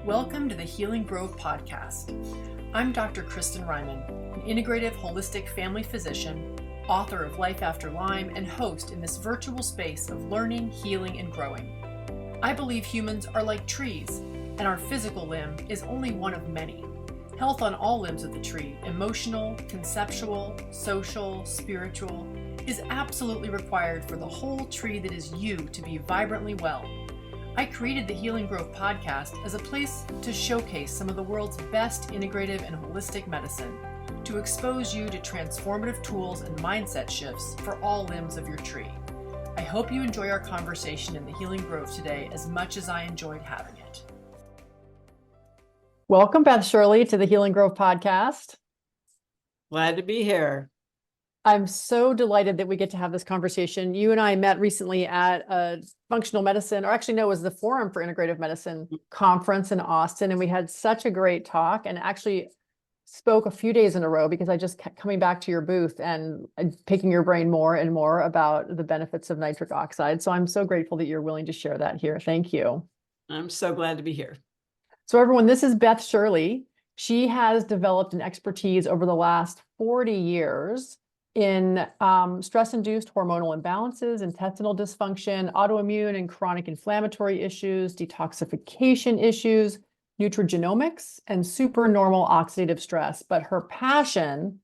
Welcome to the Healing Grove podcast. I'm Dr. Kristin, an integrative holistic family physician, author of Life After Lyme, and host in this virtual space of learning, healing, and growing. I believe humans are like trees, and our physical limb is only one of many. Health on all limbs of the tree, emotional, conceptual, social, spiritual, is absolutely required for the whole tree that is you to be vibrantly well. I created the Healing Grove podcast as a place to showcase some of the world's best integrative and holistic medicine, to expose you to transformative tools and mindset shifts for all limbs of your tree. I hope you enjoy our conversation in the Healing Grove today as much as I enjoyed having it. Welcome, Beth Shirley, to the Healing Grove podcast. Glad to be here. I'm so delighted that we get to have this conversation. You and I met recently at a functional medicine, or actually no, it was the Forum for Integrative Medicine conference in Austin. And we had such a great talk and actually spoke a few days in a row because I just kept coming back to your booth and picking your brain more and more about the benefits of nitric oxide. So I'm so grateful that you're willing to share that here. Thank you. I'm so glad to be here. So everyone, this is Beth Shirley. She has developed an expertise over the last 40 years in stress-induced hormonal imbalances, intestinal dysfunction, autoimmune and chronic inflammatory issues, detoxification issues, nutrigenomics, and supernormal oxidative stress. But her passion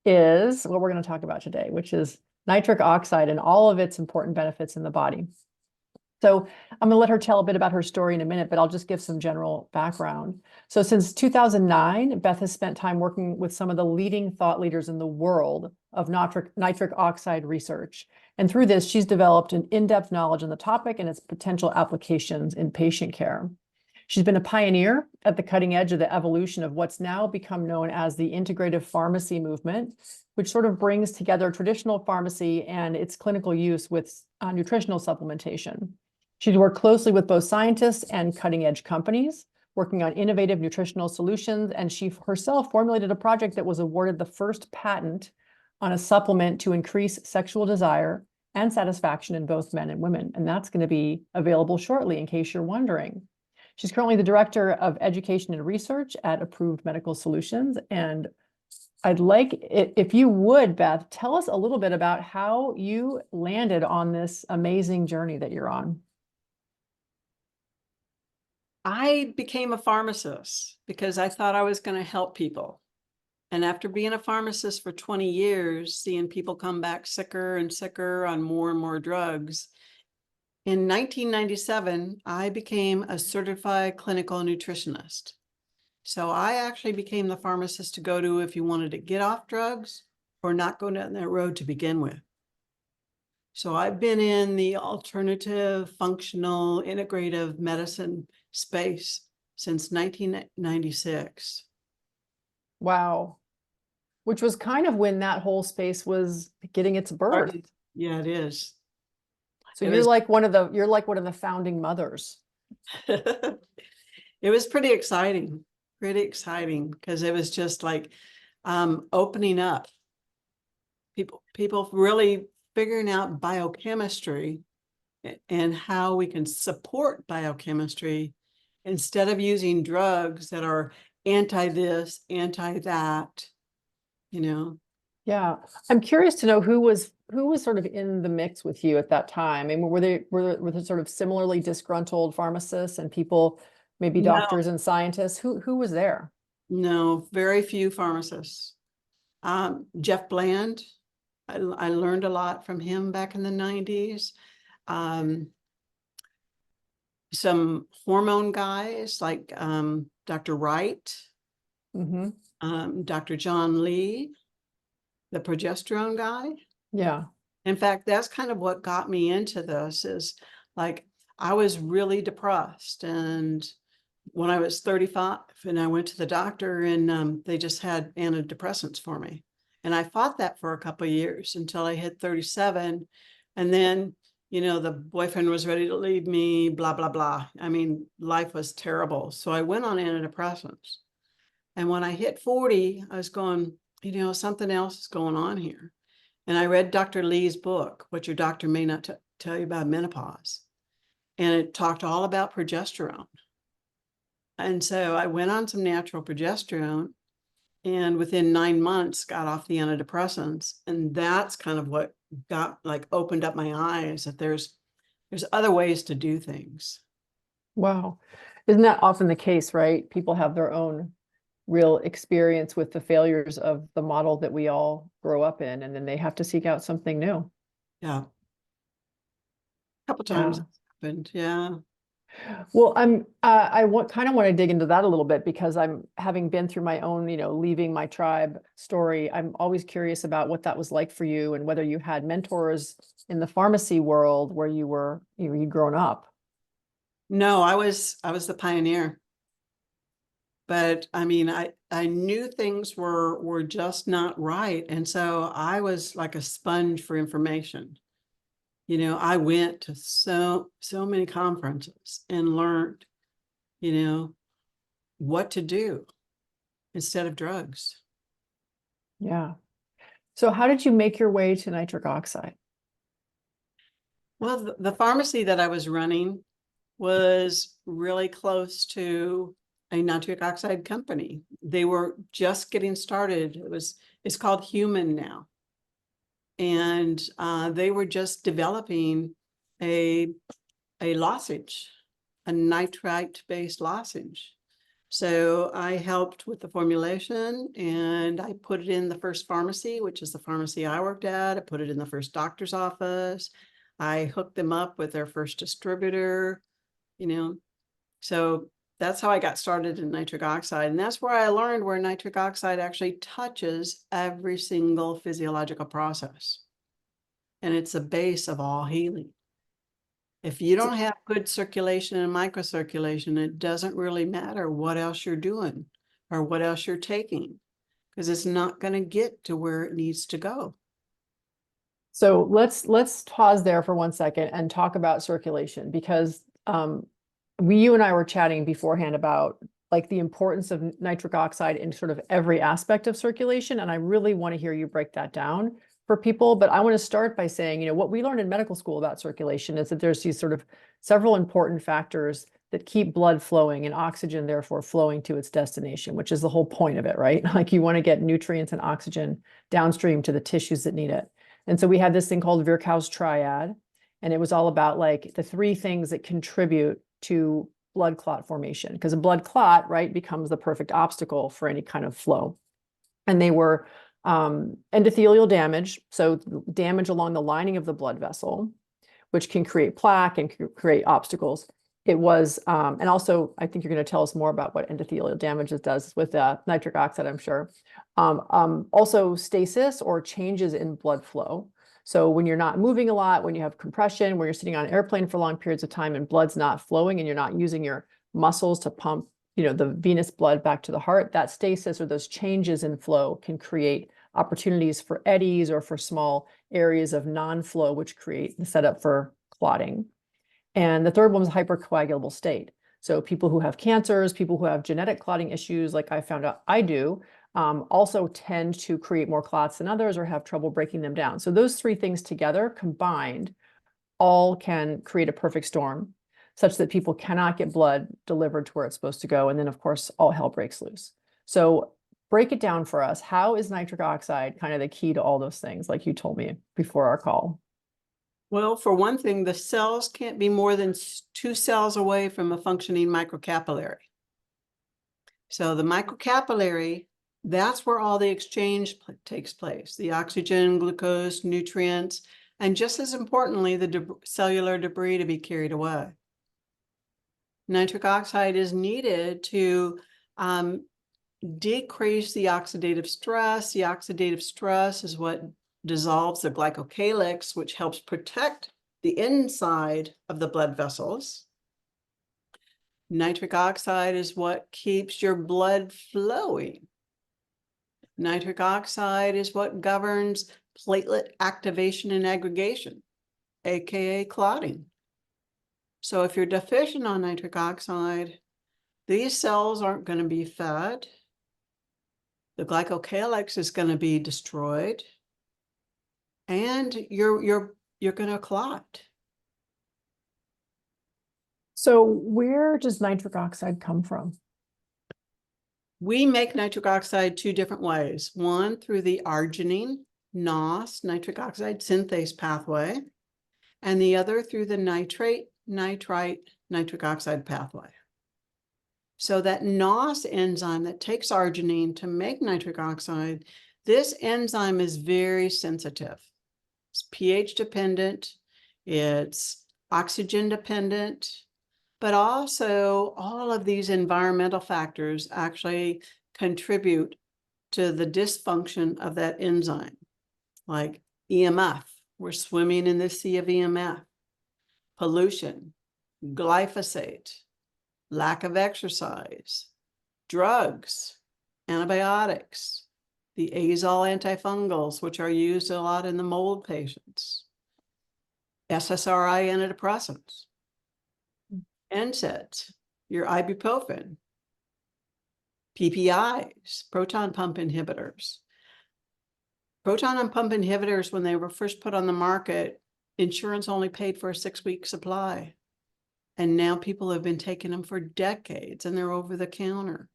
is what we're going to talk about today, which is nitric oxide and all of its important benefits in the body. So I'm going to let her tell a bit about her story in a minute, but I'll just give some general background. So since 2009, Beth has spent time working with some of the leading thought leaders in the world of nitric oxide research. And through this, she's developed an in-depth knowledge on the topic and its potential applications in patient care. She's been a pioneer at the cutting edge of the evolution of what's now become known as the Integrative Pharmacy movement, which sort of brings together traditional pharmacy and its clinical use with nutritional supplementation. She's worked closely with both scientists and cutting-edge companies, working on innovative nutritional solutions, and she herself formulated a project that was awarded the first patent on a supplement to increase sexual desire and satisfaction in both men and women. And that's going to be available shortly, in case you're wondering. She's currently the Director of Education and Research at Approved Medical Solutions. And I'd like, if you would, Beth, tell us a little bit about how you landed on this amazing journey that you're on. I became a pharmacist because I thought I was going to help people. And after being a pharmacist for 20 years, seeing people come back sicker and sicker on more and more drugs, in 1997, I became a certified clinical nutritionist. So I actually became the pharmacist to go to if you wanted to get off drugs or not go down that road to begin with. So I've been in the alternative, functional, integrative medicine space since 1996. Wow. Which was kind of when that whole space was getting its birth. Yeah, it is. So you're like one of the founding mothers. It was pretty exciting because it was just like opening up. People really figuring out biochemistry and how we can support biochemistry instead of using drugs that are anti this, anti that, you know. Yeah, I'm curious to know who was sort of in the mix with you at that time. I mean, were there sort of similarly disgruntled pharmacists and people, maybe doctors and scientists? Who was there? No, very few pharmacists. Jeff Bland, I learned a lot from him back in the 90s. Some hormone guys like Dr. Wright, Dr. John Lee, the progesterone guy. Yeah. In fact, that's kind of what got me into this is like, I was really depressed. And when I was 35 and I went to the doctor and they just had antidepressants for me. And I fought that for a couple of years until I hit 37. And then, you know, the boyfriend was ready to leave me, blah, blah, blah. I mean, life was terrible. So I went on antidepressants. And when I hit 40, I was going, you know, something else is going on here. And I read Dr. Lee's book, What Your Doctor May Not Tell You About Menopause. And it talked all about progesterone. And so I went on some natural progesterone, and within 9 months got off the antidepressants. And that's kind of what got like opened up my eyes that there's other ways to do things. Wow. Isn't that often the case, right? People have their own real experience with the failures of the model that we all grow up in, and then they have to seek out something new. Yeah. A couple times Yeah. it's happened. Yeah. Well, kind of want to dig into that a little bit because I'm having been through my own, leaving my tribe story. I'm always curious about what that was like for you and whether you had mentors in the pharmacy world where you'd grown up. No, I was the pioneer. But I mean, I knew things were just not right. And so I was like a sponge for information. I went to so many conferences and learned, what to do instead of drugs. Yeah. So how did you make your way to nitric oxide? Well, the pharmacy that I was running was really close to a nitric oxide company. They were just getting started. It's called Human now. And they were just developing a lozenge, a nitrite-based lozenge. So I helped with the formulation, and I put it in the first pharmacy, which is the pharmacy I worked at. I put it in the first doctor's office. I hooked them up with their first distributor, So that's how I got started in nitric oxide. And that's where I learned where nitric oxide actually touches every single physiological process. And it's the base of all healing. If you don't have good circulation and microcirculation, it doesn't really matter what else you're doing or what else you're taking, because it's not going to get to where it needs to go. So let's pause there for 1 second and talk about circulation because you and I were chatting beforehand about like the importance of nitric oxide in sort of every aspect of circulation. And I really want to hear you break that down for people. But I want to start by saying, what we learned in medical school about circulation is that there's these sort of several important factors that keep blood flowing and oxygen therefore flowing to its destination, which is the whole point of it, right? Like you want to get nutrients and oxygen downstream to the tissues that need it. And so we had this thing called Virchow's triad, and it was all about like the three things that contribute to blood clot formation, because a blood clot, right, becomes the perfect obstacle for any kind of flow. And they were endothelial damage, so damage along the lining of the blood vessel, which can create plaque and create obstacles. It was, and also, I think you're going to tell us more about what endothelial damage does with nitric oxide, I'm sure. Also stasis or changes in blood flow. So when you're not moving a lot, when you have compression, when you're sitting on an airplane for long periods of time and blood's not flowing and you're not using your muscles to pump, the venous blood back to the heart, that stasis or those changes in flow can create opportunities for eddies or for small areas of non-flow, which create the setup for clotting. And the third one was hypercoagulable state. So people who have cancers, people who have genetic clotting issues, like I found out I do, also tend to create more clots than others or have trouble breaking them down. So those three things together combined all can create a perfect storm such that people cannot get blood delivered to where it's supposed to go. And then, of course, all hell breaks loose. So break it down for us. How is nitric oxide kind of the key to all those things, like you told me before our call? Well, for one thing, the cells can't be more than 2 cells away from a functioning microcapillary. So the microcapillary, that's where all the exchange takes place, the oxygen, glucose, nutrients, and just as importantly, the cellular debris to be carried away. Nitric oxide is needed to decrease the oxidative stress. The oxidative stress is what dissolves the glycocalyx, which helps protect the inside of the blood vessels. Nitric oxide is what keeps your blood flowing. Nitric oxide is what governs platelet activation and aggregation, aka clotting. So if you're deficient on nitric oxide, these cells aren't going to be fed. The glycocalyx is going to be destroyed, and you're going to clot. So where does nitric oxide come from? We make nitric oxide two different ways. One through the arginine NOS, nitric oxide synthase pathway, and the other through the nitrate, nitrite, nitric oxide pathway. So that NOS enzyme that takes arginine to make nitric oxide, this enzyme is very sensitive. It's pH dependent, it's oxygen dependent, but also all of these environmental factors actually contribute to the dysfunction of that enzyme, like EMF. We're swimming in the sea of EMF, pollution, glyphosate, lack of exercise, drugs, antibiotics, the azole antifungals, which are used a lot in the mold patients, SSRI antidepressants, NSAIDs, your ibuprofen, PPIs, proton pump inhibitors. Proton pump inhibitors, when they were first put on the market, insurance only paid for a 6-week supply. And now people have been taking them for decades and they're over the counter.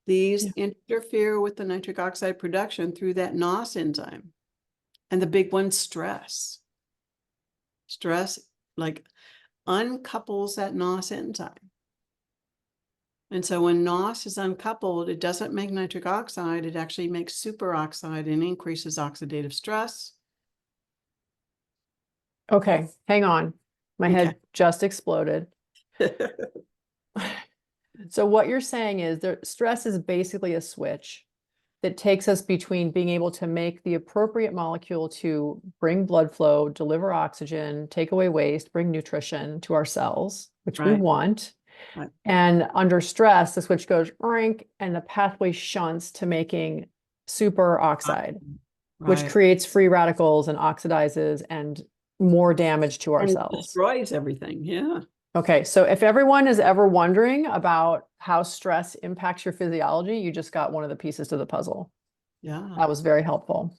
These interfere with the nitric oxide production through that NOS enzyme. And the big one, stress. Stress, like, uncouples that NOS enzyme. And so when NOS is uncoupled, it doesn't make nitric oxide, it actually makes superoxide and increases oxidative stress. Okay, hang on. My head just exploded. So what you're saying is that stress is basically a switch that takes us between being able to make the appropriate molecule to bring blood flow, deliver oxygen, take away waste, bring nutrition to our cells, which we want. Right. And under stress, the switch goes rank and the pathway shunts to making superoxide, which creates free radicals and oxidizes and more damage to our cells. Destroys everything. Yeah. Okay, so if everyone is ever wondering about how stress impacts your physiology, you just got one of the pieces to the puzzle. Yeah. That was very helpful.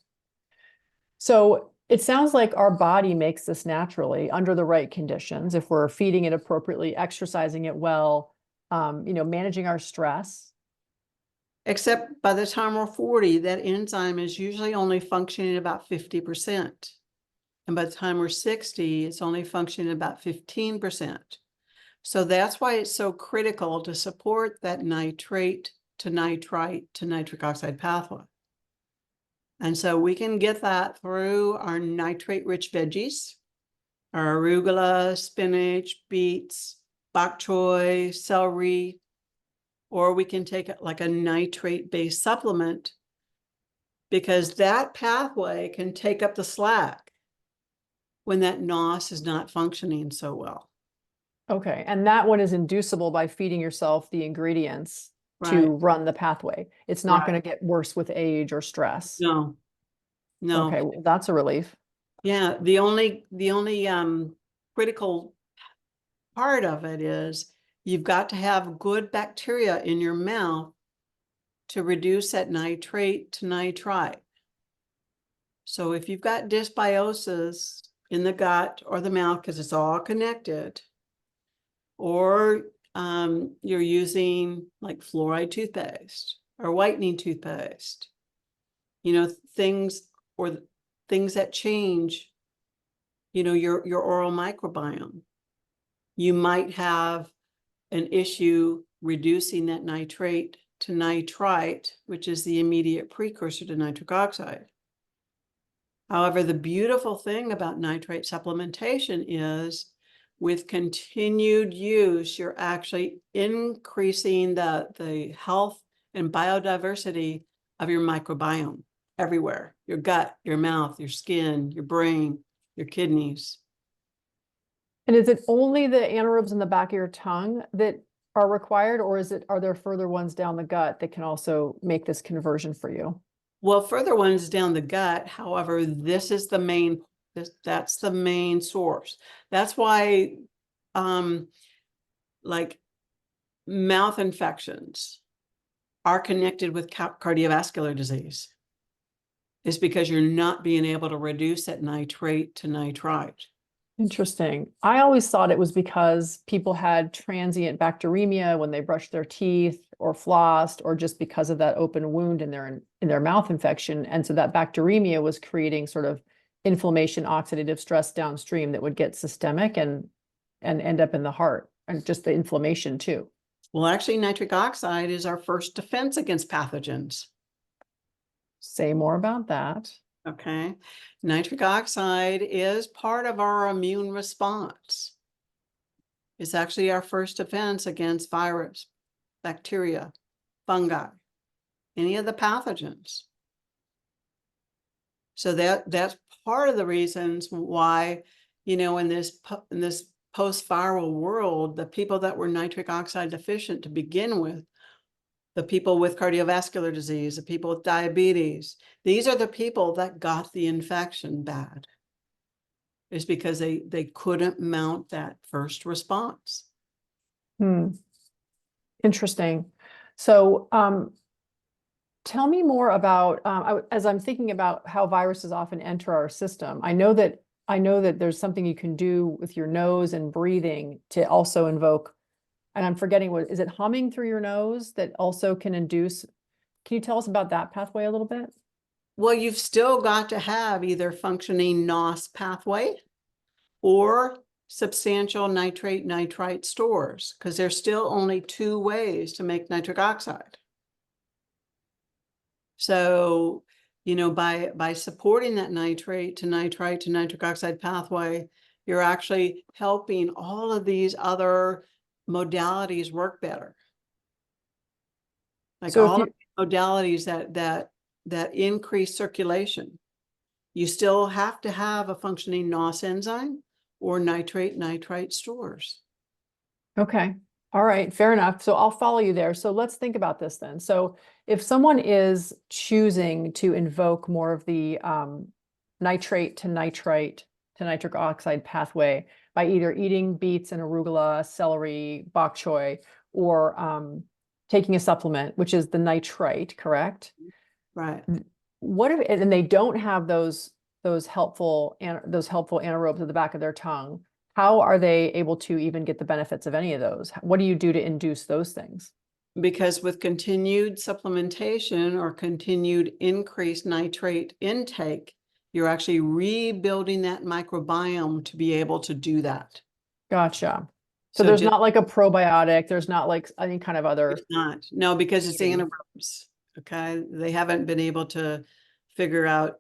So it sounds like our body makes this naturally under the right conditions. If we're feeding it appropriately, exercising it well, managing our stress. Except by the time we're 40, that enzyme is usually only functioning about 50%. And by the time we're 60, it's only functioning about 15%. So that's why it's so critical to support that nitrate to nitrite to nitric oxide pathway. And so we can get that through our nitrate-rich veggies, our arugula, spinach, beets, bok choy, celery, or we can take it like a nitrate-based supplement because that pathway can take up the slack when that NOS is not functioning so well. Okay, and that one is inducible by feeding yourself the ingredients to run the pathway. It's not going to get worse with age or stress. No. Okay, well, that's a relief. Yeah, the only critical part of it is you've got to have good bacteria in your mouth to reduce that nitrate to nitrite. So if you've got dysbiosis in the gut or the mouth, because it's all connected, or you're using like fluoride toothpaste or whitening toothpaste, things that change, your oral microbiome. You might have an issue reducing that nitrate to nitrite, which is the immediate precursor to nitric oxide. However, the beautiful thing about nitrate supplementation is with continued use, you're actually increasing the health and biodiversity of your microbiome everywhere. Your gut, your mouth, your skin, your brain, your kidneys. And is it only the anaerobes in the back of your tongue that are required, or are there further ones down the gut that can also make this conversion for you? Well, further ones down the gut, however, this is the main, that's the main source. That's why, like mouth infections are connected with cardiovascular disease. It's because you're not being able to reduce that nitrate to nitrite. Interesting. I always thought it was because people had transient bacteremia when they brushed their teeth or flossed, or just because of that open wound in their mouth infection. And so that bacteremia was creating sort of inflammation, oxidative stress downstream that would get systemic and end up in the heart, and just the inflammation too. Well, actually, nitric oxide is our first defense against pathogens. Say more about that. Okay. Nitric oxide is part of our immune response. It's actually our first defense against virus, bacteria, fungi, any of the pathogens. So that's part of the reasons why, in this post-viral world, the people that were nitric oxide deficient to begin with, the people with cardiovascular disease, the people with diabetes, these are the people that got the infection bad. It's because they couldn't mount that first response. Interesting. So, tell me more about, as I'm thinking about how viruses often enter our system. I know that there's something you can do with your nose and breathing to also invoke, and I'm forgetting is it humming through your nose that also can induce? Can you tell us about that pathway a little bit? Well, you've still got to have either functioning NOS pathway or substantial nitrate nitrite stores, because there's still only two ways to make nitric oxide. So, by supporting that nitrate to nitrite to nitric oxide pathway, you're actually helping all of these other modalities work better. Like So all of the modalities that increase circulation. You still have to have a functioning NOS enzyme or nitrate nitrite stores. Okay. All right. Fair enough. So I'll follow you there. So let's think about this then. So if someone is choosing to invoke more of the nitrate to nitrite to nitric oxide pathway by either eating beets and arugula, celery, bok choy, or taking a supplement, which is the nitrite, correct? Right. What if, and they don't have those helpful anaerobes at the back of their tongue? How are they able to even get the benefits of any of those? What do you do to induce those things? Because with continued supplementation or continued increased nitrate intake, you're actually rebuilding that microbiome to be able to do that. Gotcha. So there's not like a probiotic. There's not like any kind of other. It's not. No, because it's anaerobes. Okay. They haven't been able to figure out,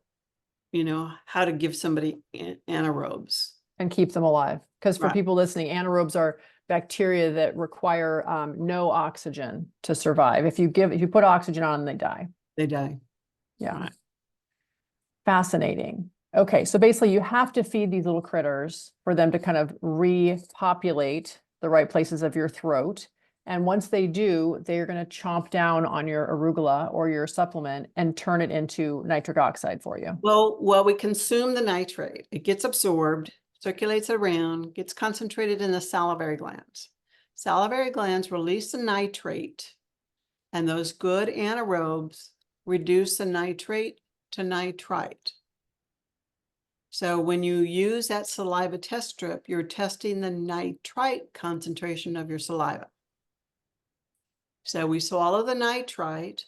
how to give somebody anaerobes. And keep them alive. Because for Right. people listening, anaerobes are bacteria that require no oxygen to survive. If you put oxygen on them, they die. They die. Yeah. Right. Fascinating. Okay, so basically you have to feed these little critters for them to kind of repopulate the right places of your throat. And once they do, they're going to chomp down on your arugula or your supplement and turn it into nitric oxide for you. Well, we consume the nitrate. It gets absorbed, circulates around, gets concentrated in the salivary glands. Salivary glands release the nitrate, and those good anaerobes reduce the nitrate to nitrite. So when you use that saliva test strip, you're testing the nitrite concentration of your saliva. So we swallow the nitrite,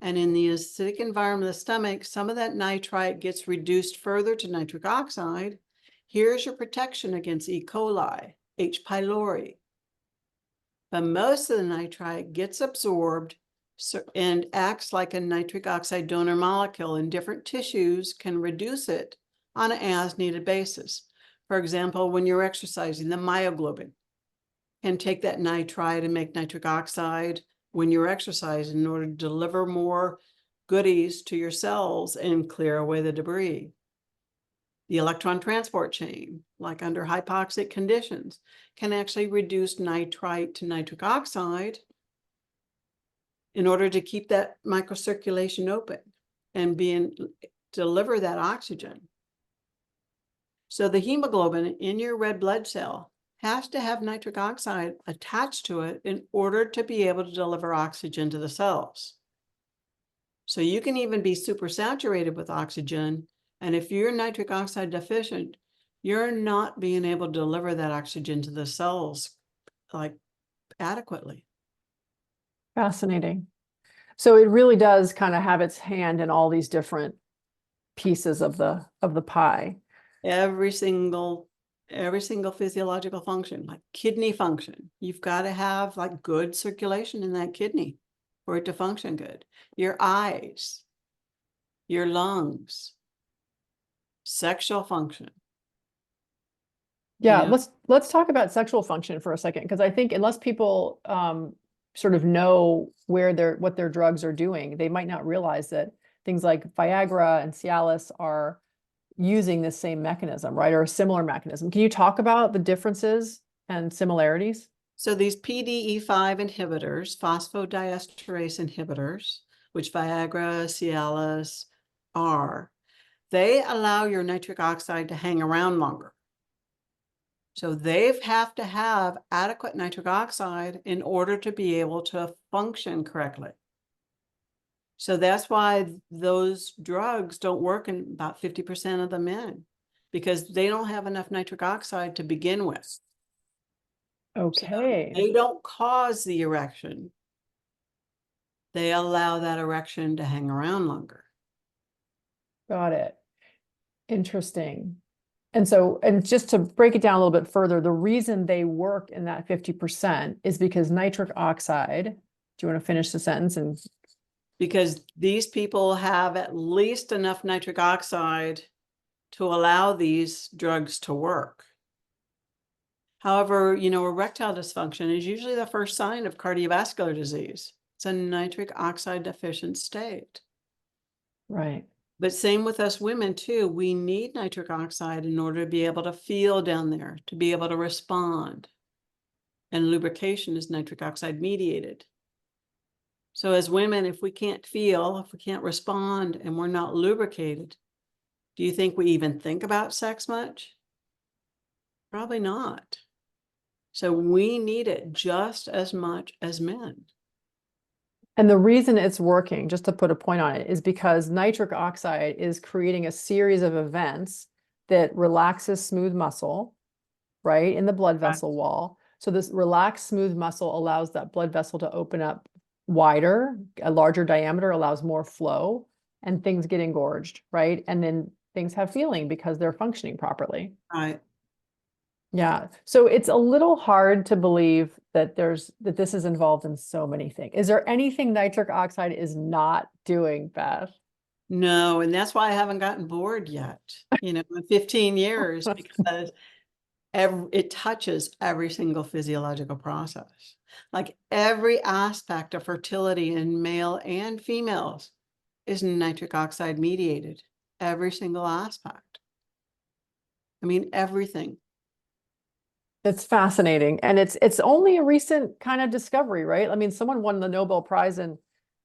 and in the acidic environment of the stomach, some of that nitrite gets reduced further to nitric oxide. Here's your protection against E. coli, H. pylori. But most of the nitrite gets absorbed and acts like a nitric oxide donor molecule, and different tissues can reduce it on an as-needed basis. For example, when you're exercising, the myoglobin can take that nitrite and make nitric oxide when you're exercising in order to deliver more goodies to your cells and clear away the debris. The electron transport chain, like under hypoxic conditions, can actually reduce nitrite to nitric oxide in order to keep that microcirculation open and deliver that oxygen. So the hemoglobin in your red blood cell has to have nitric oxide attached to it in order to be able to deliver oxygen to the cells. So you can even be supersaturated with oxygen, and if you're nitric oxide deficient, you're not being able to deliver that oxygen to the cells like adequately. Fascinating. So it really does kind of have its hand in all these different pieces of the pie. Every single physiological function, like kidney function, you've got to have like good circulation in that kidney for it to function good. Your eyes, your lungs, sexual function. Yeah, You know, let's talk about sexual function for a second, because I think unless people sort of know what their drugs are doing, they might not realize that things like Viagra and Cialis are using the same mechanism, right? Or a similar mechanism. Can you talk about the differences and similarities? so these PDE5 inhibitors, phosphodiesterase inhibitors, which Viagra, Cialis are, they allow your nitric oxide to hang around longer. So they have to have adequate nitric oxide in order to be able to function correctly. So that's why those drugs don't work in about 50% of the men, because they don't have enough nitric oxide to begin with. So Okay, they don't cause the erection. They allow that erection to hang around longer. got it. Interesting. And so, and just to break it down a little bit further, the reason they work in that 50% is because nitric oxide, do you want to finish the sentence? And Because these people have at least enough nitric oxide to allow these drugs to work. However, erectile dysfunction is usually the first sign of cardiovascular disease. It's a nitric oxide deficient state. right. But same with us women too. We need nitric oxide in order to be able to feel down there, to be able to respond. And lubrication is nitric oxide mediated. So as women, if we can't feel, if we can't respond, and we're not lubricated, do you think we even think about sex much? Probably not. So we need it just as much as men. And the reason it's working, just to put a point on it, is because nitric oxide is creating a series of events that relaxes smooth muscle, right, in the blood vessel wall. So this relaxed smooth muscle allows that blood vessel to open up wider, a larger diameter allows more flow, and things get engorged, right? And then things have feeling because they're functioning properly. Right. Yeah. So it's a little hard to believe that this is involved in so many things. Is there anything nitric oxide is not doing, Beth? No, and that's why I haven't gotten bored yet, in 15 years, because it touches every single physiological process. Like every aspect of fertility in male and females is nitric oxide mediated. Every single aspect. I mean, everything. It's fascinating. And it's only a recent kind of discovery, right? I mean, someone won the Nobel Prize in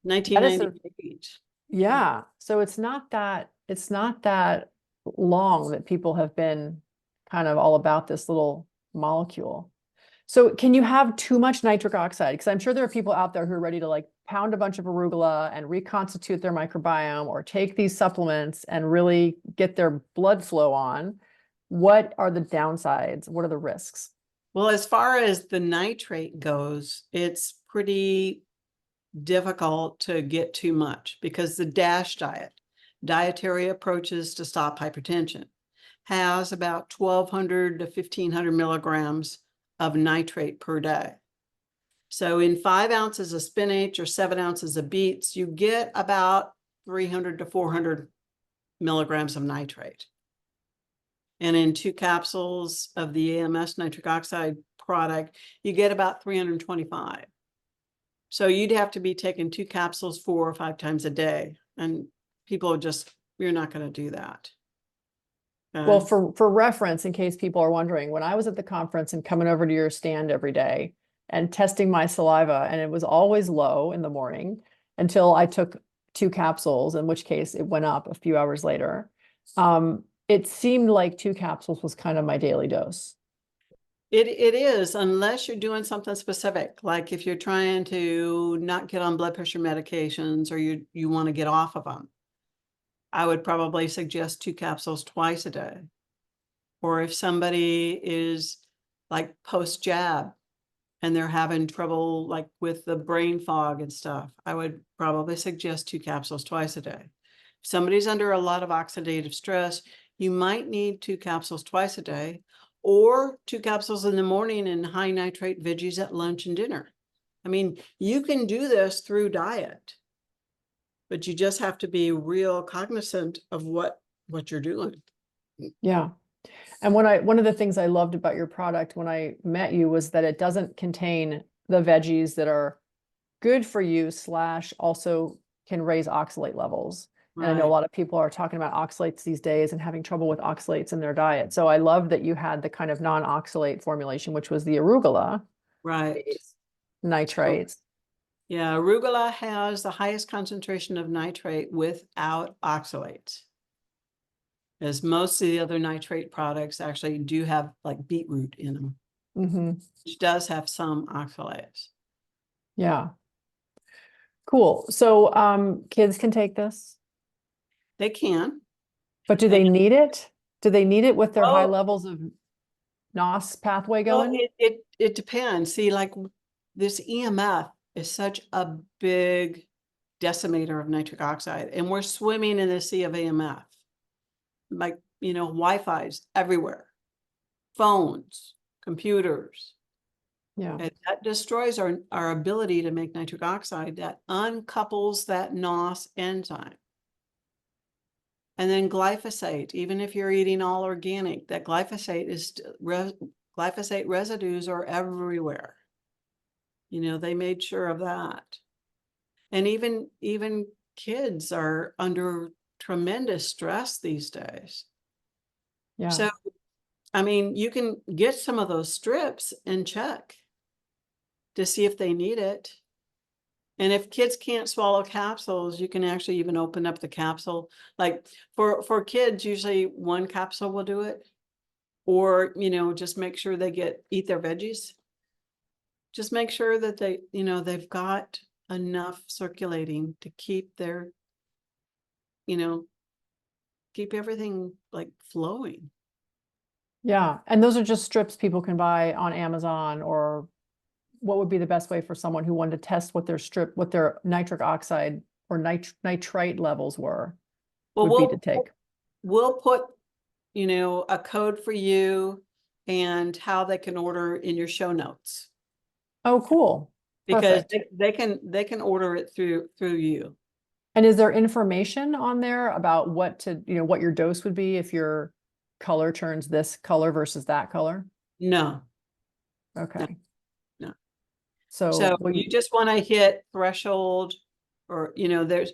medicine. 1998. Yeah. So it's not that long that people have been kind of all about this little molecule. So can you have too much nitric oxide? Because I'm sure there are people out there who are ready to like pound a bunch of arugula and reconstitute their microbiome or take these supplements and really get their blood flow on. What are the downsides? What are the risks? Well, as far as the nitrate goes, it's pretty difficult to get too much because the DASH diet, dietary approaches to stop hypertension, has about 1,200 to 1,500 milligrams of nitrate per day. So in 5 ounces of spinach or 7 ounces of beets, you get about 300 to 400 milligrams of nitrate. And in 2 capsules of the EMFs nitric oxide product, you get about 325. So you'd have to be taking 2 capsules 4 or 5 times a day. And people are you're not going to do that. Well, for reference, in case people are wondering, when I was at the conference and coming over to your stand every day and testing my saliva, and it was always low in the morning until I took 2 capsules, in which case it went up a few hours later. It seemed like 2 capsules was kind of my daily dose. It is, unless you're doing something specific, like if you're trying to not get on blood pressure medications or you want to get off of them. I would probably suggest 2 capsules twice a day. or if somebody is like post-jab and they're having trouble like with the brain fog and stuff, I would probably suggest 2 capsules twice a day. If somebody's under a lot of oxidative stress, you might need 2 capsules twice a day, or 2 capsules in the morning and high nitrate veggies at lunch and dinner. I mean, you can do this through diet, but you just have to be real cognizant of what you're doing. Yeah. And one of the things I loved about your product when I met you was that it doesn't contain the veggies that are good for you / also can raise oxalate levels. And I know a Right. lot of people are talking about oxalates these days and having trouble with oxalates in their diet. So I love that you had the kind of non-oxalate formulation, which was the arugula Right. nitrites. Yeah, arugula has the highest concentration of nitrate without oxalates, as most of the other nitrate products actually do have like beetroot in them, Mm-hmm. which does have some oxalates. Yeah. Cool. So kids can take this, They can. but do And, they need it? Do they need it with their high well, levels of NOS pathway well, going? it depends. See, like this EMF is such a big decimator of nitric oxide, and we're swimming in a sea of EMF. Like, Wi-Fi's everywhere, phones, computers. Yeah. And that destroys our ability to make nitric oxide. That uncouples that NOS enzyme. And then glyphosate, even if you're eating all organic, that glyphosate glyphosate residues are everywhere. They made sure of that. And even kids are under tremendous stress these days. Yeah. So, I mean, you can get some of those strips and check to see if they need it. And if kids can't swallow capsules, you can actually even open up the capsule. Like for kids, usually 1 capsule will do it. Or, just make sure they eat their veggies. Just make sure that they've got enough circulating to keep their, keep everything like flowing. Yeah. And those are just strips people can buy on Amazon, or what would be the best way for someone who wanted to test what their nitric oxide or nitrite levels were Well, would be to take? we'll put, a code for you and how they can order in your show notes, Oh, cool. because Perfect. they can order it through you. And is there information on there about what your dose would be if your color turns this color versus that color? No, Okay. no. So So you just want to hit threshold, or, there's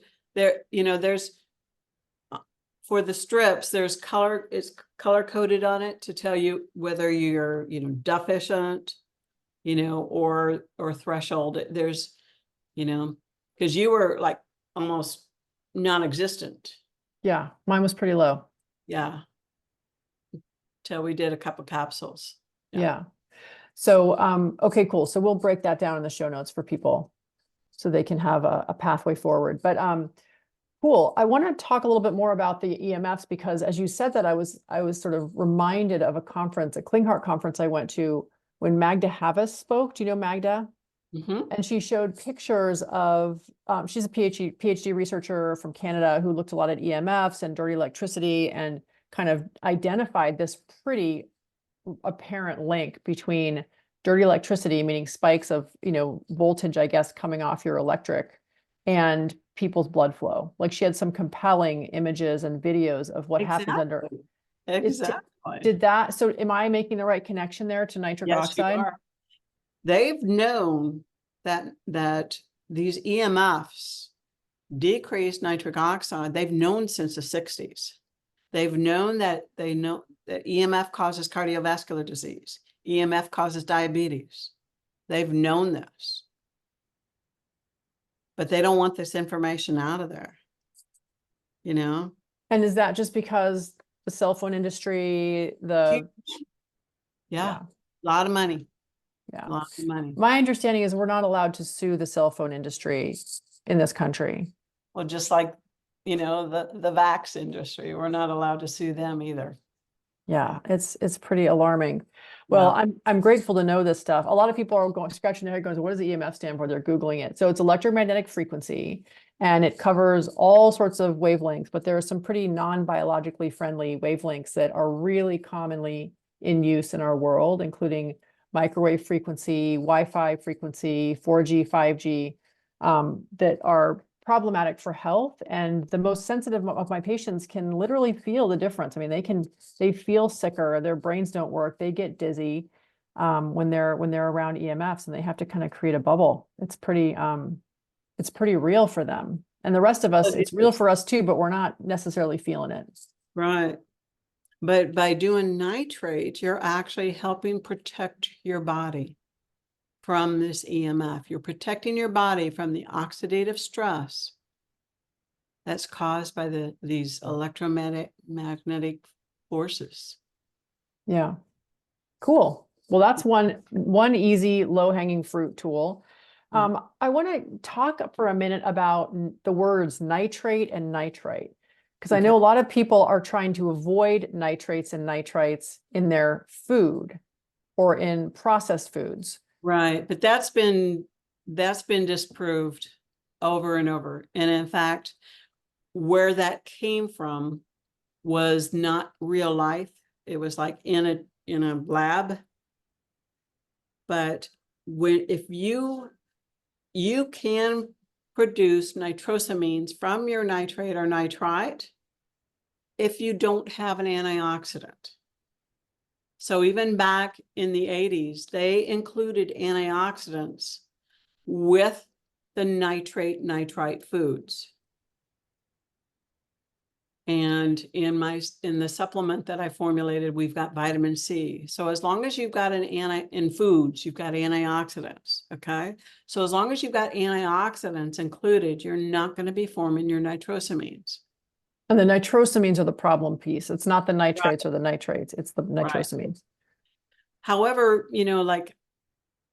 for the strips, it's color coded on it to tell you whether you're, deficient, or threshold. There's, because you were like almost non-existent. yeah, mine was pretty low. Yeah. Till we did a couple capsules. Yeah. So, okay, cool. So we'll break that down in the show notes for people so they can have a pathway forward. But cool. I want to talk a little bit more about the EMFs, because as you said that, I was sort of reminded of a conference, a Klinghardt conference I went to when Magda Havas spoke. Do you know Magda? Mm-hmm. And she showed pictures of, she's a PhD researcher from Canada who looked a lot at EMFs and dirty electricity, and kind of identified this pretty apparent link between dirty electricity, meaning spikes of, voltage, I guess, coming off your electric, and people's blood flow. Like, she had some compelling images and videos of what happens under. Exactly. So am I making the right connection there to nitric Yes, you oxide? are. They've known that these EMFs decrease nitric oxide. They've known since the 60s. They've known that EMF causes cardiovascular disease. EMF causes diabetes. They've known this. But they don't want this information out of there. And is that just because the cell phone industry, Yeah. yeah, A lot of money. yeah. A lot of money. My understanding is we're not allowed to sue the cell phone industry in this country. Well, just like, the vax industry, we're not allowed to sue them either. Yeah, it's pretty alarming. Well, Wow. I'm grateful to know this stuff. A lot of people are going scratching their head going, what does the EMF stand for? They're Googling it. So it's electromagnetic frequency, and it covers all sorts of wavelengths, but there are some pretty non-biologically friendly wavelengths that are really commonly in use in our world, including microwave frequency, Wi-Fi frequency, 4G, 5G, that are problematic for health. And the most sensitive of my patients can literally feel the difference. I mean, they feel sicker, their brains don't work, they get dizzy when they're around EMFs, and they have to kind of create a bubble. It's pretty real for them. And the rest of us, it's real for us too, but we're not necessarily feeling it. Right. But by doing nitrate, you're actually helping protect your body from this EMF. You're protecting your body from the oxidative stress that's caused by these electromagnetic forces. Yeah. Cool. Well, that's one easy low-hanging fruit tool. I want to talk for a minute about the words nitrate and nitrite, because I know a lot of people are trying to avoid nitrates and nitrites in their food or in processed foods. Right. But that's been disproved over and over. And in fact, where that came from was not real life. It was like in a lab. But if you can produce nitrosamines from your nitrate or nitrite if you don't have an antioxidant. So even back in the 80s, they included antioxidants with the nitrate nitrite foods. And in the supplement that I formulated, we've got vitamin C. So as long as you've got in foods, you've got antioxidants. Okay. So as long as you've got antioxidants included, you're not going to be forming your nitrosamines. And the nitrosamines are the problem piece. It's not the nitrates or the nitrates, it's the nitrosamines. Right. However, like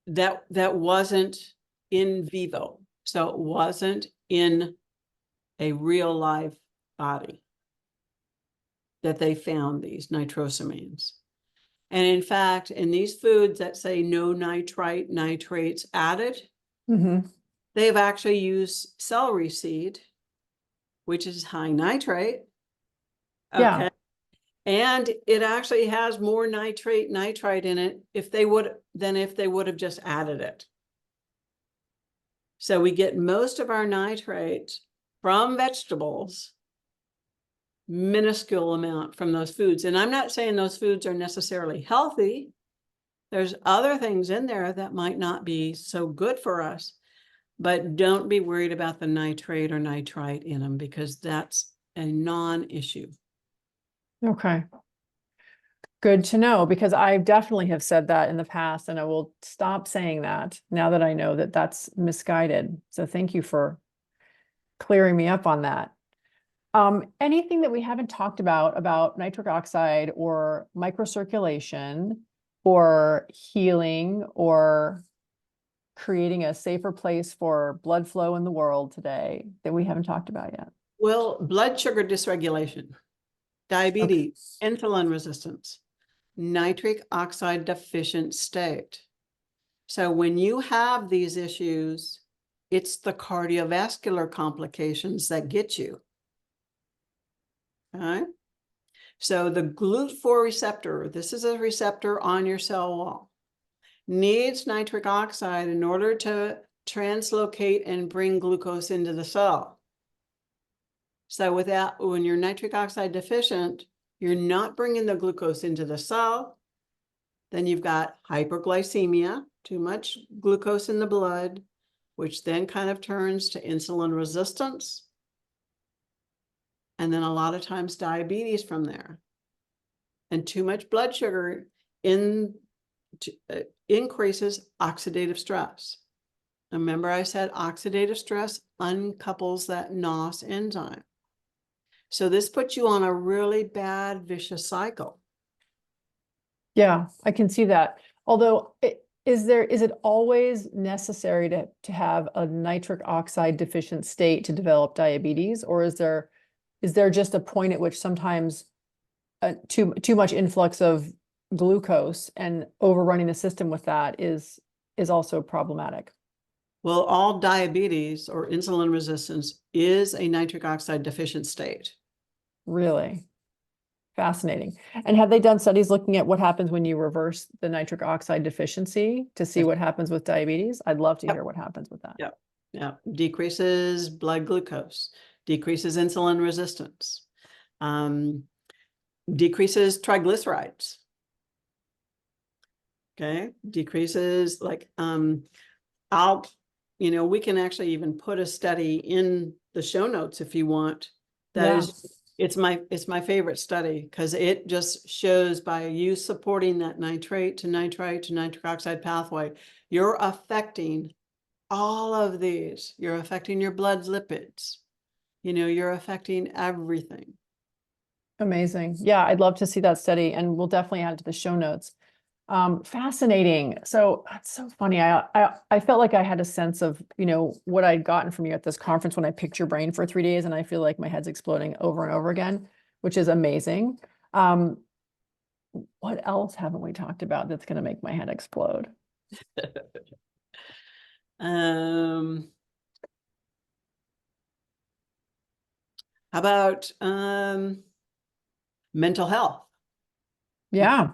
that wasn't in vivo. So it wasn't in a real live body that they found these nitrosamines. And in fact, in these foods that say no nitrite, nitrates added, they've actually used celery seed, which is high nitrate. Okay. Yeah. And it actually has more nitrate, nitrite in it than if they would have just added it. So we get most of our nitrates from vegetables, minuscule amount from those foods. And I'm not saying those foods are necessarily healthy. There's other things in there that might not be so good for us, but don't be worried about the nitrate or nitrite in them, because that's a non-issue. Okay. Good to know, because I definitely have said that in the past, and I will stop saying that now that I know that that's misguided. So thank you for clearing me up on that. Anything that we haven't talked about nitric oxide or microcirculation or healing or creating a safer place for blood flow in the world today that we haven't talked about yet? Well, blood sugar dysregulation, diabetes, insulin resistance, nitric oxide deficient state. So when you have these issues, it's the cardiovascular complications that get you. All right. So the GLUT4 receptor, this is a receptor on your cell wall, needs nitric oxide in order to translocate and bring glucose into the cell. So when you're nitric oxide deficient, you're not bringing the glucose into the cell. Then you've got hyperglycemia, too much glucose in the blood, which then kind of turns to insulin resistance. And then a lot of times diabetes from there. And too much blood sugar increases oxidative stress. Remember I said oxidative stress uncouples that NOS enzyme. So this puts you on a really bad vicious cycle. Yeah, I can see that. Although, is it always necessary to have a nitric oxide deficient state to develop diabetes, or is there just a point at which sometimes too much influx of glucose and overrunning the system with that is also problematic. Well, all diabetes or insulin resistance is a nitric oxide deficient state. Really fascinating. And have they done studies looking at what happens when you reverse the nitric oxide deficiency to see what happens with diabetes? I'd love to hear what happens with that. Yep. Yeah. Decreases blood glucose, decreases insulin resistance, decreases triglycerides. Okay. Decreases like, we can actually even put a study in the show notes if you want. It's my favorite study because it just shows by you supporting that nitrate to nitrite to nitric oxide pathway, you're affecting all of these. You're affecting your blood lipids. You're affecting everything. Amazing. Yeah, I'd love to see that study, and we'll definitely add it to the show notes. Fascinating. So that's so funny. I felt like I had a sense of, what I'd gotten from you at this conference when I picked your brain for 3 days, and I feel like my head's exploding over and over again, which is amazing. What else haven't we talked about that's going to make my head explode? How about mental health? Yeah,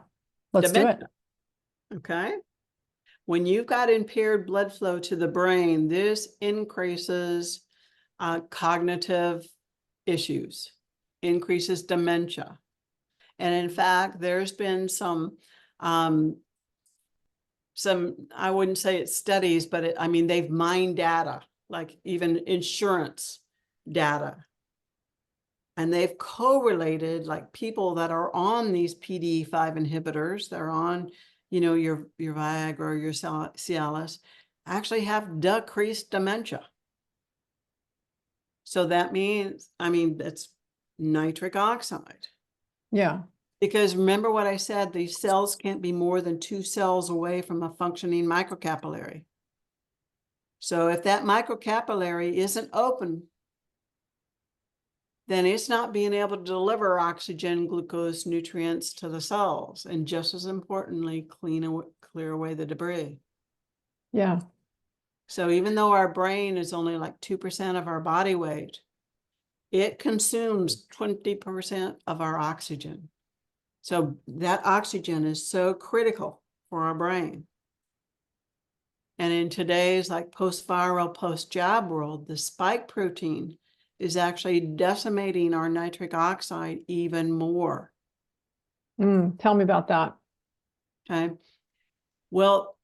let's do it. Okay. When you've got impaired blood flow to the brain, this increases cognitive issues, increases dementia. And in fact, there's been some, I wouldn't say it's studies, but they've mined data, like even insurance data. And they've correlated like people that are on these PDE5 inhibitors, they're on, your Viagra or your Cialis, actually have decreased dementia. So that means, that's nitric oxide. Yeah. Because remember what I said, these cells can't be more than 2 cells away from a functioning microcapillary. So if that microcapillary isn't open, then it's not being able to deliver oxygen, glucose, nutrients to the cells, and just as importantly, clear away the debris. Yeah. So even though our brain is only like 2% of our body weight, it consumes 20% of our oxygen. So that oxygen is so critical for our brain. And in today's like post-viral, post-jab world, the spike protein is actually decimating our nitric oxide even more. Tell me about that. Okay. Well,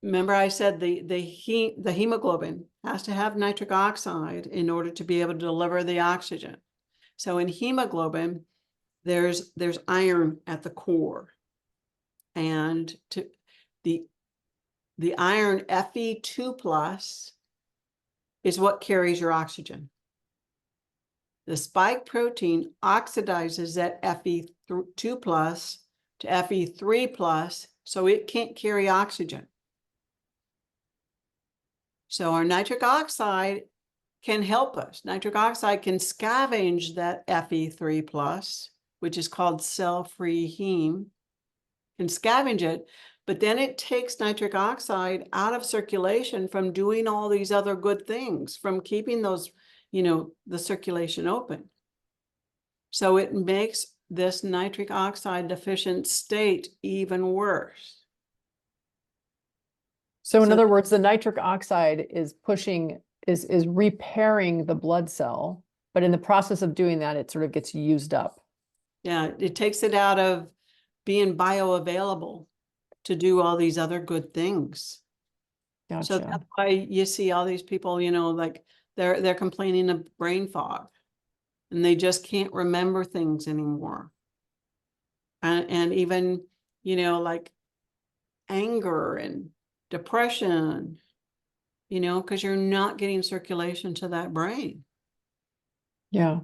remember I said the hemoglobin has to have nitric oxide in order to be able to deliver the oxygen. So in hemoglobin, there's iron at the core, and the iron Fe2 plus is what carries your oxygen. The spike protein oxidizes that Fe2 plus to Fe3 plus, so it can't carry oxygen. So our nitric oxide can help us. Nitric oxide can scavenge that Fe3 plus, which is called cell-free heme, can scavenge it, but then it takes nitric oxide out of circulation from doing all these other good things, from keeping those, the circulation open. So it makes this nitric oxide deficient state even worse. So in other words, the nitric oxide is repairing the blood cell, but in the process of doing that, it sort of gets used up. Yeah, it takes it out of being bioavailable to do all these other good things. Gotcha. So that's why you see all these people, like they're complaining of brain fog, and they just can't remember things anymore. And even, like anger and depression, because you're not getting circulation to that brain. Yeah.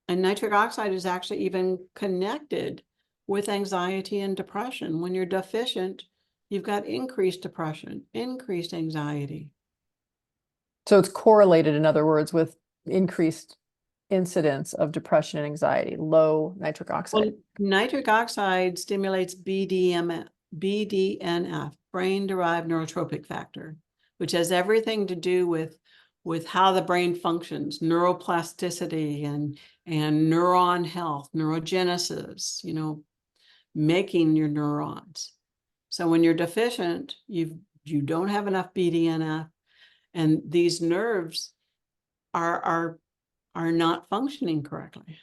And nitric oxide is actually even connected with anxiety and depression. When you're deficient, you've got increased depression, increased anxiety. So it's correlated, in other words, with increased incidence of depression and anxiety, low nitric oxide? Well, nitric oxide stimulates BDNF, brain-derived neurotropic factor, which has everything to do with how the brain functions, neuroplasticity and neuron health, neurogenesis, you know, making your neurons. So when you're deficient, you don't have enough BDNF, and these nerves are not functioning correctly.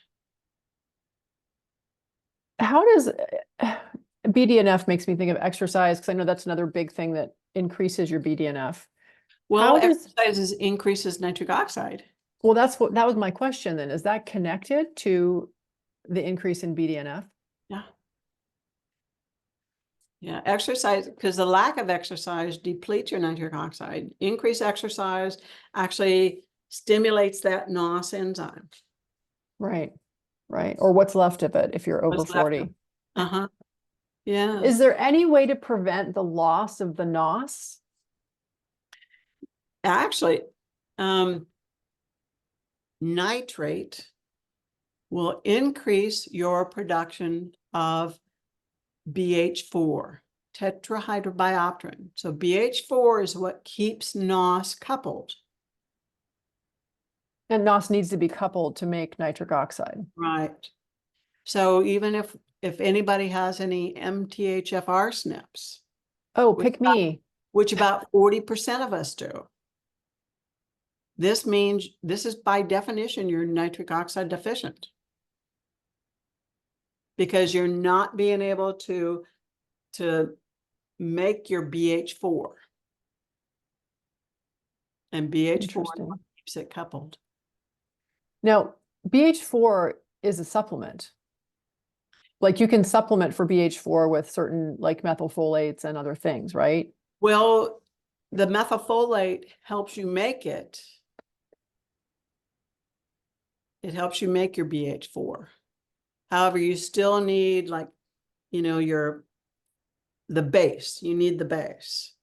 How does BDNF makes me think of exercise, because I know that's another big thing that increases your BDNF. Well, How does exercise increases nitric oxide. Well, that was my question then. Is that connected to the increase in BDNF? Yeah. Yeah, exercise, because the lack of exercise depletes your nitric oxide. Increased exercise actually stimulates that NOS enzyme. Right, right. Or what's left of it if you're over What's left of 40. it. Uh-huh. Yeah. Is there any way to prevent the loss of the NOS? Actually, nitrate will increase your production of BH4, tetrahydrobiopterin. So BH4 is what keeps NOS coupled. And NOS needs to be coupled to make nitric oxide. Right. So even if anybody has any MTHFR SNPs, Oh, pick me. which about 40% of us do, this means, this is by definition, you're nitric oxide deficient, because you're not being able to make your BH4. And BH4 keeps it coupled. Now, BH4 is a supplement. Like you can supplement for BH4 with certain like methylfolates and other things, right? Well, the methylfolate helps you make it. It helps you make your BH4. However, you still need, like, you know, the base. You need the base.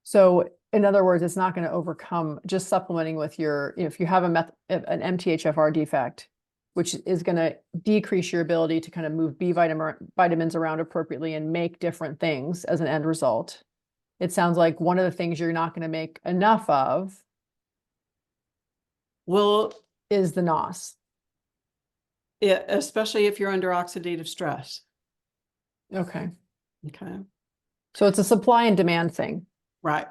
So in other words, it's not going to overcome just supplementing with your, if you have an MTHFR defect, which is going to decrease your ability to kind of move vitamins around appropriately and make different things as an end result. It sounds like one of the things you're not going to make enough of is the NOS. Yeah, especially if you're under oxidative stress. Okay. Okay. So it's a supply and demand thing. Right.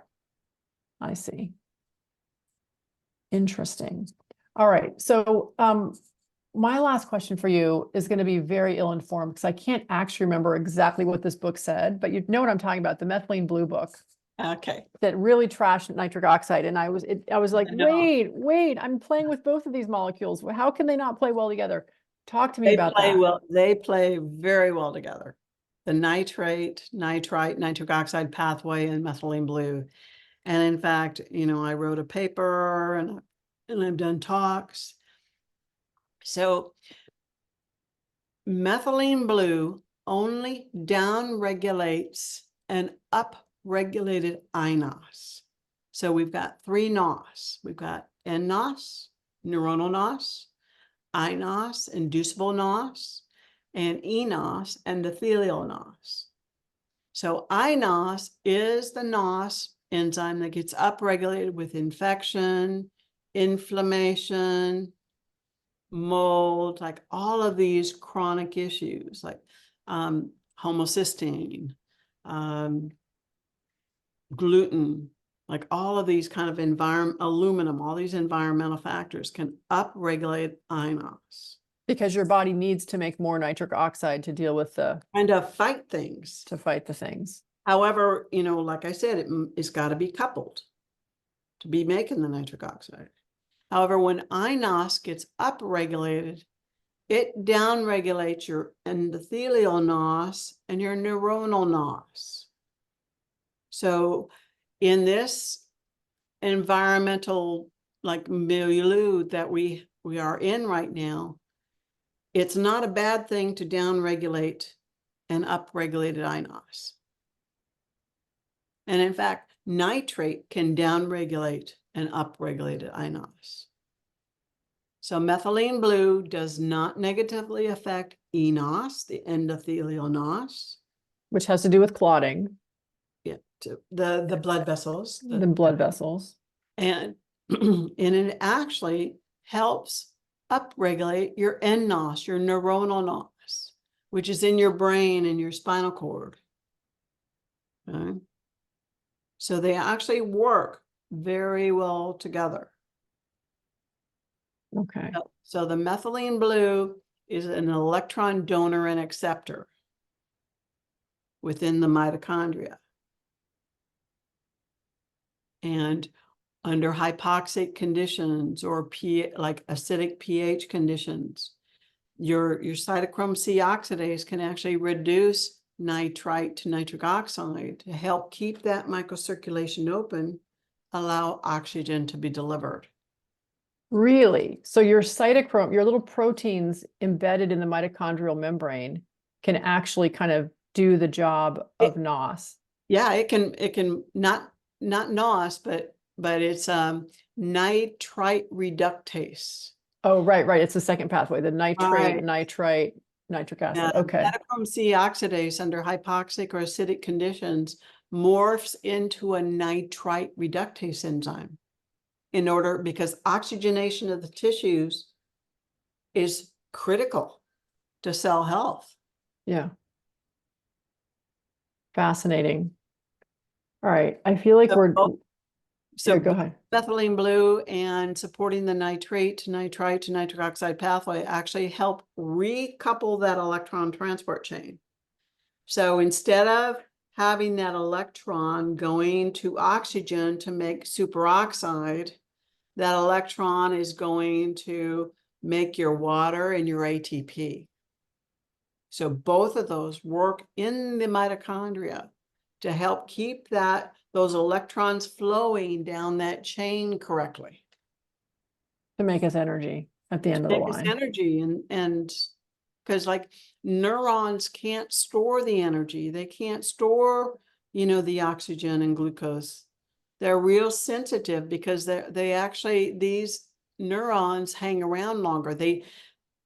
I see. Interesting. All right. So my last question for you is going to be very ill-informed because I can't actually remember exactly what this book said, but you know what I'm talking about, the Methylene Blue book. Okay. That really trashed nitric oxide. And I was like, wait, I'm playing with both of these molecules. How can they not play well together? Talk to me about that. Well, they play very well together. The nitrate, nitrite, nitric oxide pathway and methylene blue. And in fact, you know, I wrote a paper and I've done talks. So methylene blue only down-regulates and up-regulated iNOS. So we've got 3 NOS. We've got nNOS, neuronal NOS, iNOS, inducible NOS, and eNOS, endothelial NOS. So iNOS is the NOS enzyme that gets upregulated with infection, inflammation, mold, like all of these chronic issues, like homocysteine, gluten, like all of these kind of aluminum, all these environmental factors can upregulate iNOS. Because your body needs to make more nitric oxide to deal with and to fight things. To fight the things. However, you know, like I said, it's got to be coupled to be making the nitric oxide. However, when iNOS gets upregulated, it downregulates your endothelial NOS and your neuronal NOS. So in this environmental like milieu that we are in right now, it's not a bad thing to downregulate an upregulated iNOS. And in fact, nitrate can downregulate and upregulated iNOS. So methylene blue does not negatively affect eNOS, the endothelial NOS. Which has to do with clotting, Yeah, the blood vessels. the blood vessels. And, and it actually helps upregulate your nNOS, your neuronal NOS, which is in your brain and your spinal cord. Okay? So they actually work very well together. Okay. So the methylene blue is an electron donor and acceptor within the mitochondria. And under hypoxic conditions or like acidic pH conditions, your cytochrome C oxidase can actually reduce nitrite to nitric oxide to help keep that microcirculation open, allow oxygen to be delivered. Really? So your cytochrome, your little proteins embedded in the mitochondrial membrane can actually kind of do the job of NOS. Yeah, it can not NOS, but it's nitrite reductase. Oh, right. It's the second pathway, the nitrate, Right. nitrite, nitric acid. Yeah, Okay. Cytochrome C oxidase under hypoxic or acidic conditions morphs into a nitrite reductase enzyme because oxygenation of the tissues is critical to cell health. Yeah. Fascinating. All right. I feel like So go ahead. methylene blue and supporting the nitrate to nitrite to nitric oxide pathway actually help recouple that electron transport chain. So instead of having that electron going to oxygen to make superoxide, that electron is going to make your water and your ATP. So both of those work in the mitochondria to help keep those electrons flowing down that chain correctly. To make us energy at the end of the Make us line. energy and because like neurons can't store the energy. They can't store, the oxygen and glucose. They're real sensitive because these neurons hang around longer. They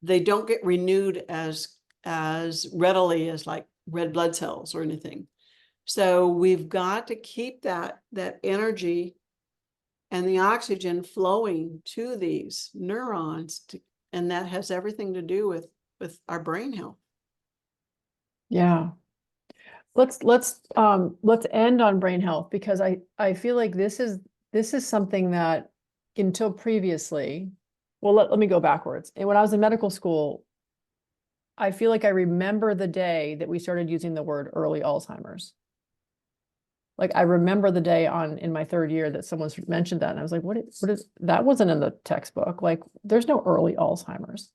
don't get renewed as readily as like red blood cells or anything. So we've got to keep that energy and the oxygen flowing to these neurons, and that has everything to do with our brain health. Yeah. Let's end on brain health, because I feel like this is something that until previously, well, let me go backwards. And when I was in medical school, I feel like I remember the day that we started using the word early Alzheimer's. Like I remember the day in my third year that someone mentioned that, and I was like, what is that? Wasn't in the textbook. Like there's no early Alzheimer's.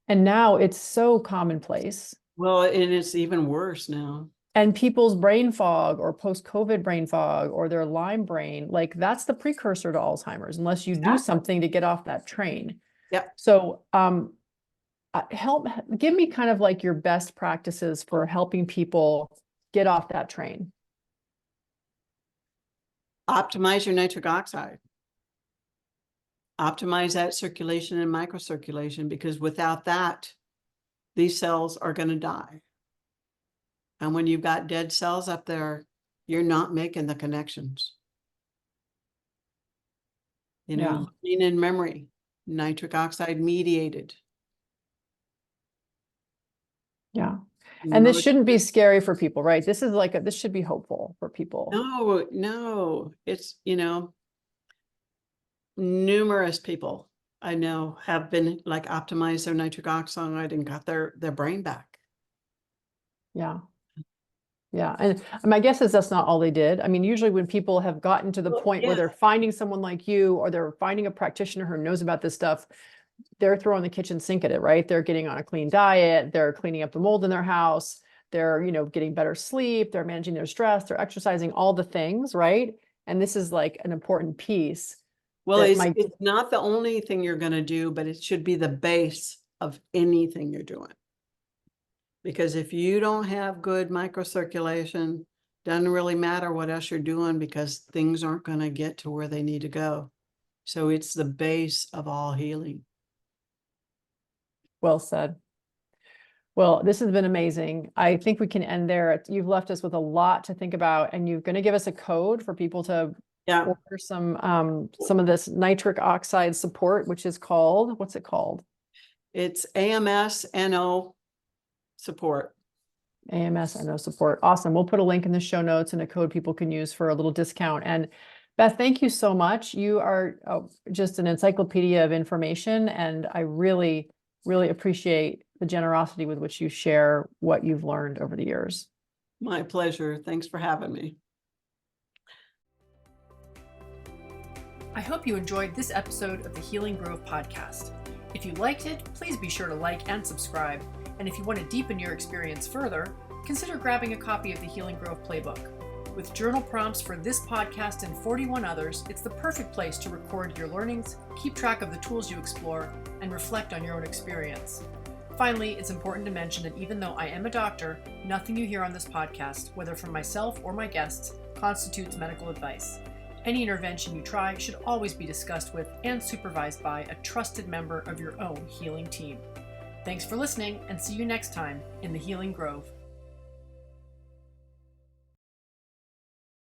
And now it's so commonplace. Well, and it's even worse now. And people's brain fog or post-COVID brain fog or their Lyme brain, like that's the precursor to Alzheimer's, unless you do something to get off that train. Yeah. So give me kind of like your best practices for helping people get off that train. Optimize your nitric oxide. Optimize that circulation and microcirculation, because without that, these cells are going to die. And when you've got dead cells up there, you're not making the connections. Learning in memory, nitric oxide mediated. Yeah. And this shouldn't be scary for people, right? This is this should be hopeful for people. No, it's, numerous people I know have been like optimized their nitric oxide and got their brain back. Yeah. Yeah. And my guess is that's not all they did. I mean, usually when people have gotten to the point where they're finding someone like you, or they're finding a practitioner who knows about this stuff, they're throwing the kitchen sink at it, right? They're getting on a clean diet. They're cleaning up the mold in their house. They're, getting better sleep. They're managing their stress. They're exercising, all the things, right? And this is like an important piece. Well, it's not the only thing you're going to do, but it should be the base of anything you're doing. Because if you don't have good microcirculation, doesn't really matter what else you're doing, because things aren't going to get to where they need to go. So it's the base of all healing. Well said. Well, this has been amazing. I think we can end there. You've left us with a lot to think about, and you're going to give us a code for people to order some of this nitric oxide support, which is called, what's it called? It's AMS-NO support. AMS-NO support. Awesome. We'll put a link in the show notes and a code people can use for a little discount. And Beth, thank you so much. You are just an encyclopedia of information, and I really, really appreciate the generosity with which you share what you've learned over the years. My pleasure. Thanks for having me. I hope you enjoyed this episode of the Healing Grove podcast. If you liked it, please be sure to like and subscribe. And if you want to deepen your experience further, consider grabbing a copy of the Healing Grove Playbook. With journal prompts for this podcast and 41 others, it's the perfect place to record your learnings, keep track of the tools you explore, and reflect on your own experience. Finally, it's important to mention that even though I am a doctor, nothing you hear on this podcast, whether from myself or my guests, constitutes medical advice. Any intervention you try should always be discussed with and supervised by a trusted member of your own healing team. Thanks for listening, and see you next time in the Healing Grove.